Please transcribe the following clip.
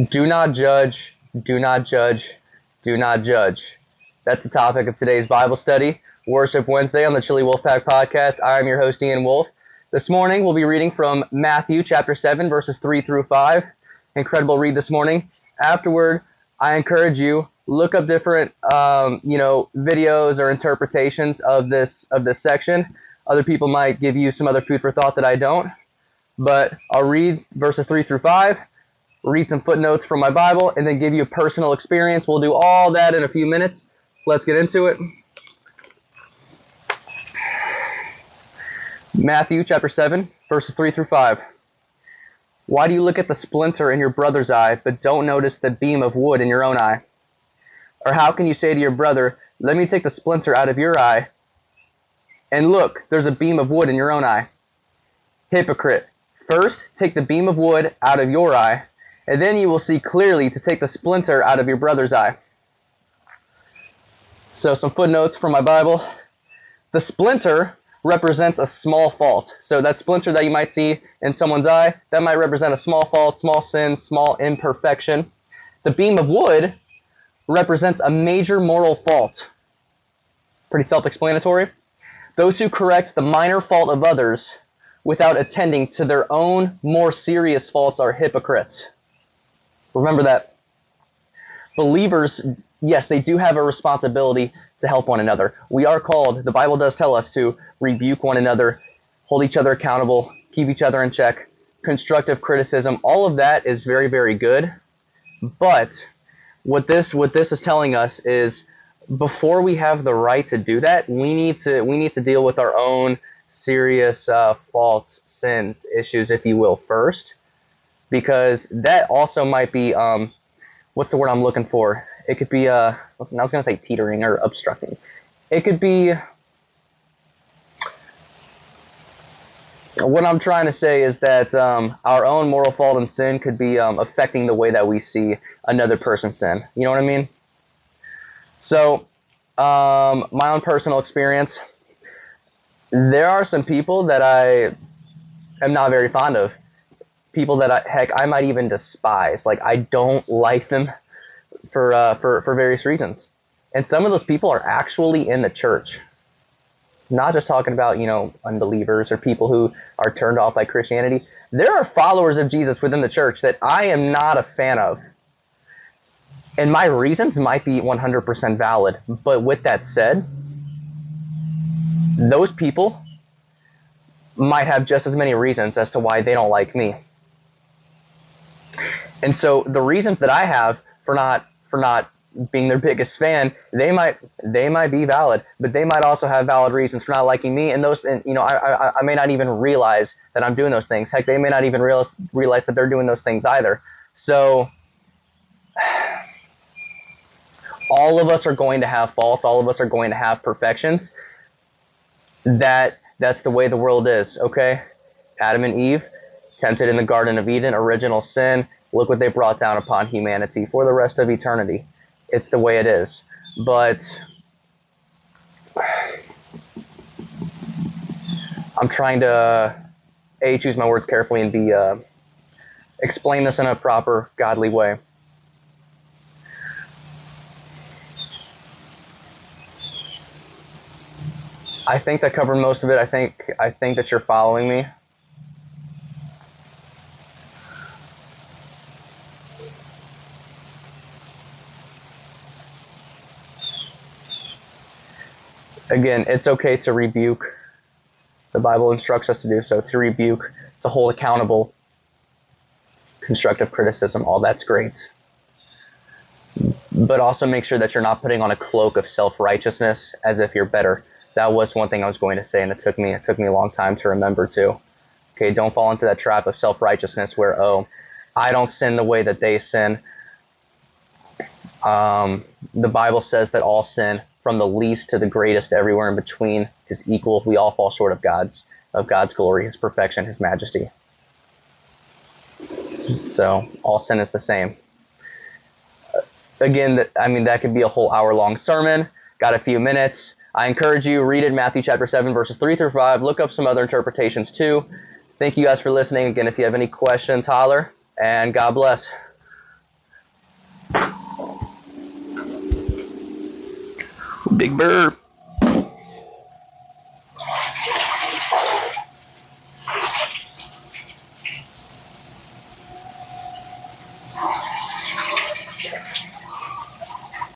Do not judge, do not judge, do not judge. That's the topic of today's Bible study, Worship Wednesday on the Chili Wolfpack podcast. I am your host, Ian Wolf. This morning, we'll be reading from Matthew chapter 7, verses 3 through 5. Incredible read this morning. Afterward, I encourage you, look up different, videos or interpretations of this section. Other people might give you some other food for thought that I don't. But I'll read verses 3 through 5. Read some footnotes from my Bible, and then give you a personal experience. We'll do all that in a few minutes. Let's get into it. Matthew chapter 7, verses 3 through 5. Why do you look at the splinter in your brother's eye, but don't notice the beam of wood in your own eye? Or how can you say to your brother, let me take the splinter out of your eye, and look, there's a beam of wood in your own eye? Hypocrite, first take the beam of wood out of your eye, and then you will see clearly to take the splinter out of your brother's eye. So some footnotes from my Bible. The splinter represents a small fault. So that splinter that you might see in someone's eye, that might represent a small fault, small sin, small imperfection. The beam of wood represents a major moral fault. Pretty self-explanatory. Those who correct the minor fault of others without attending to their own more serious faults are hypocrites. Remember that. Believers, yes, they do have a responsibility to help one another. We are called, the Bible does tell us to rebuke one another, hold each other accountable, keep each other in check, constructive criticism. All of that is very, very good. But what this is telling us is before we have the right to do that, we need to deal with our own serious faults, sins, issues, if you will, first. Because that also might be, what's the word I'm looking for? It could be, I was going to say teetering or obstructing. It could be, what I'm trying to say is that our own moral fault and sin could be affecting the way that we see another person's sin. You know what I mean? So, my own personal experience, there are some people that I am not very fond of. People that I might even despise. Like, I don't like them for various reasons. And some of those people are actually in the church. Not just talking about, unbelievers or people who are turned off by Christianity. There are followers of Jesus within the church that I am not a fan of. And my reasons might be 100% valid. But with that said, those people might have just as many reasons as to why they don't like me. And so the reasons that I have for not being their biggest fan, they might be valid, but they might also have valid reasons for not liking me. And I may not even realize that I'm doing those things. Heck, they may not even realize that they're doing those things either. So all of us are going to have faults. All of us are going to have perfections. That's the way the world is. Okay, Adam and Eve, tempted in the Garden of Eden, original sin. Look what they brought down upon humanity for the rest of eternity. It's the way it is. But I'm trying to choose my words carefully and explain this in a proper, godly way. I think that covered most of it. I think that you're following me. Again, it's okay to rebuke. The Bible instructs us to do so, to rebuke, to hold accountable, constructive criticism, all that's great. But also make sure that you're not putting on a cloak of self-righteousness as if you're better. That was one thing I was going to say, and it took me a long time to remember too. Okay, don't fall into that trap of self-righteousness where, I don't sin the way that they sin. The Bible says that all sin, from the least to the greatest, everywhere in between, is equal. We all fall short of God's glory, His perfection, His majesty. So all sin is the same. Again, that could be a whole hour-long sermon. Got a few minutes. I encourage you, read it, Matthew chapter 7, verses 3 through 5. Look up some other interpretations too. Thank you guys for listening. Again, if you have any questions, holler, and God bless. Big Burr.